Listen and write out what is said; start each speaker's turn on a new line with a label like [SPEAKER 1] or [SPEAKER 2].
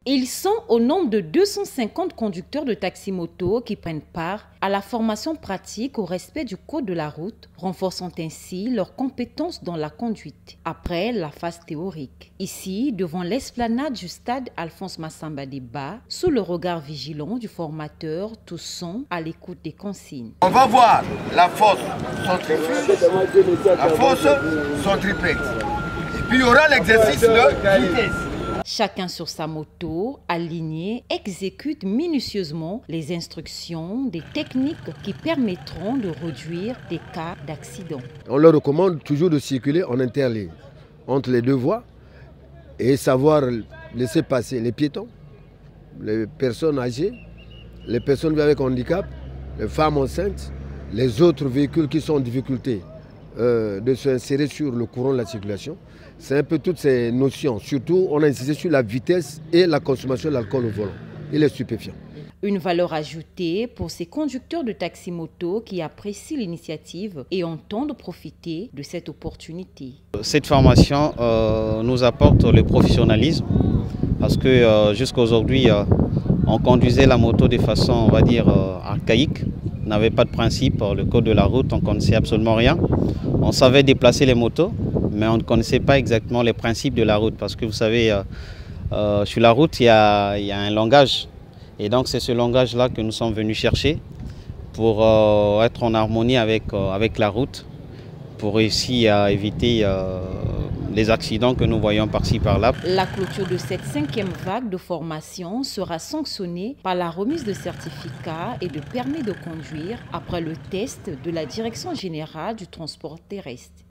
[SPEAKER 1] Ils sont au nombre de 250 conducteurs de taxi-moto qui prennent part à la formation pratique au respect du code de la route, renforçant ainsi leurs compétences dans la conduite, après la phase théorique. Ici, devant l'esplanade du stade Alphonse Massamba Déba, sous le regard vigilant du formateur, tous sont à l'écoute des consignes.
[SPEAKER 2] On va voir la force centrifuge, la force centripète. Et puis il y aura l'exercice de vitesse.
[SPEAKER 1] Chacun sur sa moto, aligné, exécute minutieusement les instructions, des techniques qui permettront de réduire des cas d'accident.
[SPEAKER 3] On leur recommande toujours de circuler en interligne, entre les deux voies, et savoir laisser passer les piétons, les personnes âgées, les personnes avec handicap, les femmes enceintes, les autres véhicules qui sont en difficulté de s'insérer sur le courant de la circulation. C'est un peu toutes ces notions. Surtout, on a insisté sur la vitesse et la consommation de l'alcool au volant et les stupéfiants.
[SPEAKER 1] Une valeur ajoutée pour ces conducteurs de taxi-moto qui apprécient l'initiative et entendent profiter de cette opportunité.
[SPEAKER 4] Cette formation nous apporte le professionnalisme parce que jusqu'à aujourd'hui, on conduisait la moto de façon, on va dire, archaïque. On n'avait pas de principe, le code de la route, on ne connaissait absolument rien. On savait déplacer les motos, mais on ne connaissait pas exactement les principes de la route. Parce que vous savez, sur la route, il y a un langage. Et donc c'est ce langage-là que nous sommes venus chercher pour être en harmonie avec la route, pour réussir à éviter les accidents que nous voyons par-ci par-là.
[SPEAKER 1] La clôture de cette 5e vague de formation sera sanctionnée par la remise de certificats et de permis de conduire après le test de la Direction générale du transport terrestre.